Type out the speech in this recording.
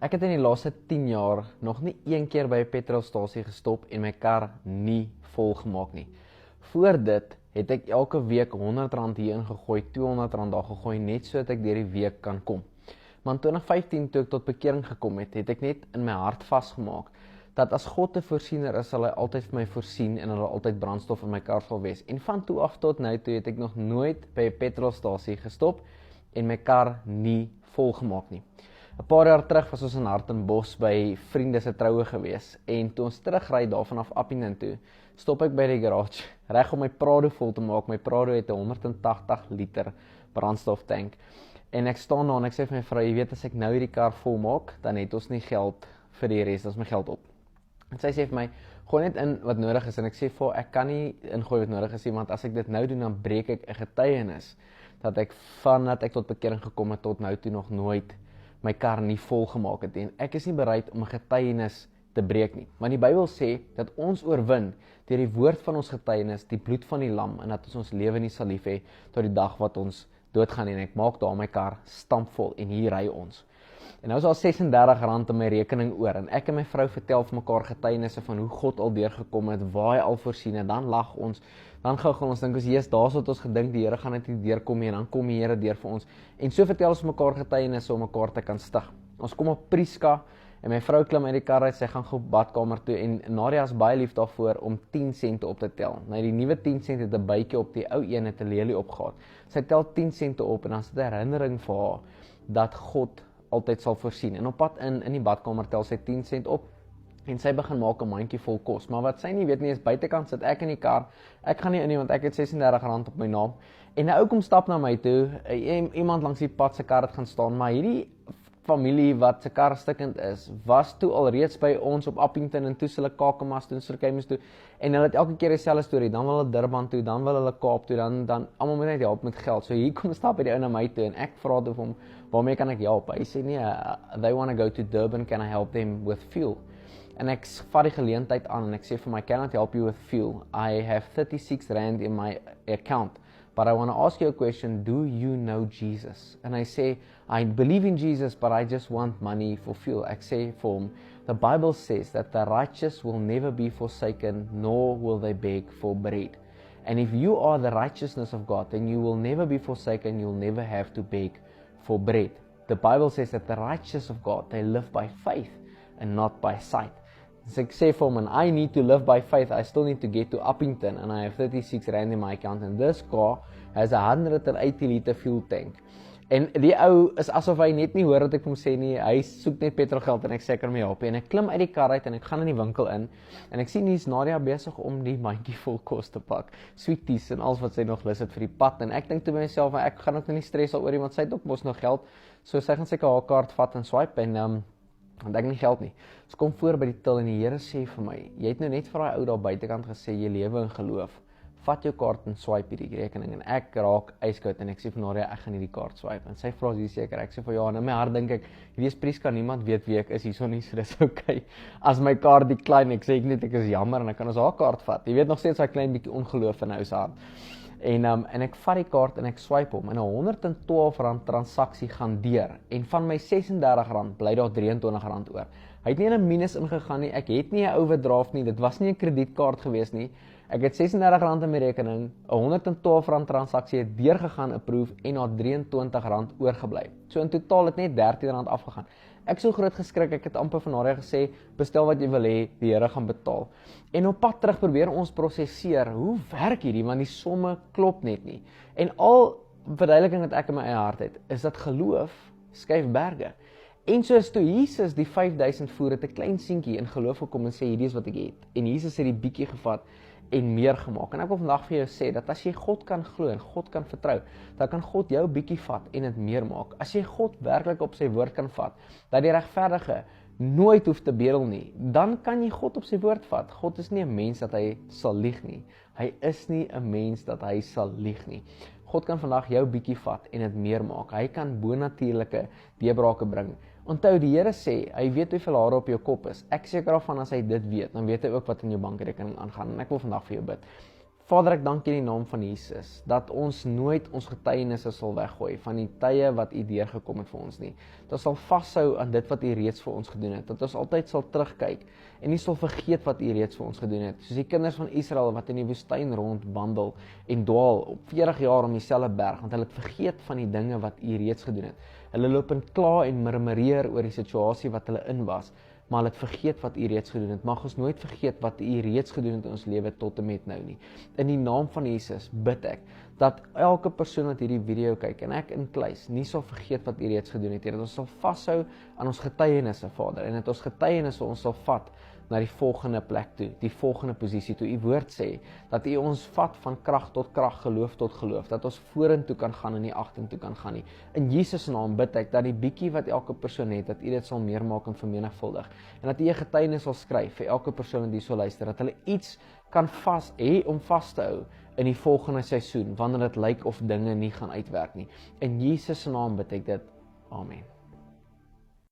Ek het in die laaste 10 jaar nog nie een keer by 'n petrolstasie gestop en my kar nie vol gemaak nie. Voor dit het ek elke week R100 hier ingegooi, R200 daar gegooi, net so dat ek deur die week kan kom. Maar in 2015, toe ek tot bekering gekom het, het ek net in my hart vasgemaak, dat as God 'n voorsiener is, sal hy altyd vir my voorsien en hulle altyd brandstof in my kar sal wees. En van toe af tot nou toe het ek nog nooit by 'n petrolstasie gestop en my kar nie vol gemaak nie. 'n Paar jaar terug was ons in Hartenbos by vriende se troue gewees en toe ons terugry daarvan af Appington toe, stop ek by die garage reg om my Prado vol te maak. My Prado het 'n 180 liter brandstoftank en ek staan daar en ek sê vir my vrou, jy weet, as ek nou hierdie kar vol maak, dan het ons nie geld vir die res, dan is my geld op. En sy sê vir my, gooi net in wat nodig is, en ek sê vir haar, ek kan nie ingooi wat nodig is nie, want as ek dit nou doen, dan breek ek 'n getuienis dat ek vandat ek tot bekering gekom het tot nou toe nog nooit my kar nie vol gemaak het. En ek is nie bereid om 'n getuienis te breek nie. Maar die Bybel sê dat ons oorwin deur die woord van ons getuienis, die bloed van die lam, en dat ons lewe nie sal lief hê tot die dag wat ons doodgaan. En ek maak daar my kar stampvol en hier ry ons. En nou is al R36 in my rekening oor en ek en my vrou vertel vir mekaar getuienisse van hoe God al deurgekom het, waar hy al voorsien het, dan lag ons, dan gaan ons dink ons, Jesus, daar's wat ons gedink, die Here gaan net nie deurkom nie, en dan kom die Here deur vir ons. En so vertel ons mekaar getuienisse om mekaar te kan stig. Ons kom op Prieska en my vrou klim uit die kar uit, sy gaan gou badkamer toe en Nadia is baie lief daarvoor om 10 sente op te tel. Nou die nuwe 10 sent het 'n bytjie op, die ou een het 'n lelie opgehad. Sy tel 10 sente op en dan is dit 'n herinnering vir haar dat God altyd sal voorsien. En op pad in die badkamer tel sy 10 sent op en sy begin maak 'n mandjie vol kos. Maar wat sy nie weet nie is, buitekant sit ek in die kar. Ek gaan nie in nie want ek het R36 op my naam. En 'n ou kom stap na my toe, iemand langs die pad se kar het gaan staan, maar hierdie familie wat se kar stikkend is, was toe al reeds by ons op Appington en toe hulle Kakamas toe, Suid-Afrika toe, en hulle het elke keer dieselfde storie, dan wil hulle Durban toe, dan wil hulle Kaap toe, dan almal moet net help met geld. So hier kom stap by die ou na my toe en ek vra toe vir hom, waarmee kan ek help? Hy sê nee, they want to go to Durban, can I help them with fuel? En ek vat die geleentheid aan en ek sê vir my, cannot help you with fuel. I have R36 in my account. But I want to ask you a question, do you know Jesus? And I say, I believe in Jesus, but I just want money for fuel. Ek sê vir hom, the Bible says that the righteous will never be forsaken, nor will they beg for bread. And if you are the righteousness of God, then you will never be forsaken, you'll never have to beg for bread. The Bible says that the righteous of God, they live by faith and not by sight. So ek sê vir hom, and I need to live by faith, I still need to get to Uppington, and I have R36 in my account, and this car has a 180 liter fuel tank. En die ou is asof hy net nie hoor wat ek hom sê nie, hy soek net petrolgeld en ek sê ek kan hom help. En ek klim uit die kar uit en ek gaan in die winkel in, en ek sien hier's Nadia besig om die mandjie vol kos te pak, sweeties en alles wat sy nog lus het vir die pad, en ek dink toe by myself, ek gaan ook nie stres daaroor nie, want sy het ook mos nog geld, so sy gaan seker haar kaart vat en swipe, en want ek nie geld nie. So kom voor by die til en die Here sê vir my, jy het nou net vir daai ou daar buitekant gesê, jy lewe in geloof, vat jou kaart en swipe hierdie rekening, en ek raak yskoud en ek sê vir Nadia, ek gaan hierdie kaart swipe, en sy vra as jy seker, ek sê vir ja, en in my hart dink ek, hierdie is Prieska, niemand weet wie ek is hierso nie, so dis okay, as my kaart die klein, ek sê ek net, ek is jammer, en ek kan ons haar kaart vat, jy weet nog steeds, hy klein bietjie ongeloof in ou se hart, en ek vat die kaart en ek swipe hom, en 'n R112 transaksie gaan deur, en van my R36 bly daar R23 oor. Hy het nie in 'n minus ingegaan nie, ek het nie 'n overdraft nie, dit was nie 'n kredietkaart gewees nie, ek het R36 in my rekening, 'n R112 transaksie het deurgegaan, approve, en daar R23 oorgebly. So in totaal het net R13 afgegaan. Ek so groot geskrik, ek het amper van Nadia gesê, bestel wat jy wil hê, die Here gaan betaal. En op pad terug probeer ons prosesseer, hoe werk hierdie, want die somme klop net nie. En al verduideliking wat ek in my eie hart het, is dat geloof skuif berge. En soos toe Jesus die 5000 voer het 'n klein seentjie in geloof gekom en sê, hierdie is wat ek het. En Jesus het die bietjie gevat en meer gemaak. En ek wil vandag vir jou sê, dat as jy God kan glo en God kan vertrou, dan kan God jou bietjie vat en dit meer maak. As jy God werklik op sy woord kan vat, dat die regverdige nooit hoef te bedel nie, dan kan jy God op sy woord vat. God is nie 'n mens dat hy sal lieg nie. Hy is nie 'n mens dat hy sal lieg nie. God kan vandag jou bietjie vat en dit meer maak. Hy kan bonatuurlike deurbrake bring. Onthou, die Here sê, hy weet hoeveel hare op jou kop is. Ek seker daarvan as hy dit weet, dan weet hy ook wat in jou bankrekening aangaan. En ek wil vandag vir jou bid. Vader, ek dank U in die naam van Jesus, dat ons nooit ons getuienisse sal weggooi van die tye wat U deurgekom het vir ons nie. Dat ons sal vashou aan dit wat U reeds vir ons gedoen het, dat ons altyd sal terugkyk en nie sal vergeet wat U reeds vir ons gedoen het. Soos die kinders van Israel wat in die woestyn rondwandel en dwaal op 40 jaar om dieselfde berg, want hulle het vergeet van die dinge wat U reeds gedoen het. Hulle loop en kla en murmureer oor die situasie wat hulle in was, maar hulle het vergeet wat U reeds gedoen het. Mag ons nooit vergeet wat U reeds gedoen het in ons lewe tot en met nou nie. In die naam van Jesus bid ek dat elke persoon wat hierdie video kyk en ek inkluis nie sal vergeet wat U reeds gedoen het, dat ons sal vashou aan ons getuienisse, Vader, en dat ons getuienisse ons sal vat na die volgende plek toe, die volgende posisie toe. U woord sê dat U ons vat van krag tot krag, geloof tot geloof, dat ons vorentoe kan gaan en nie agtertoe kan gaan nie. In Jesus naam bid ek dat die bietjie wat elke persoon het, dat U dit sal meermaak en vermenigvuldig, en dat U 'n getuienis sal skryf vir elke persoon wat hier sal luister, dat hulle iets kan hê om vas te hou in die volgende seisoen, wanneer dit lyk of dinge nie gaan uitwerk nie. In Jesus naam bid ek dit. Amen.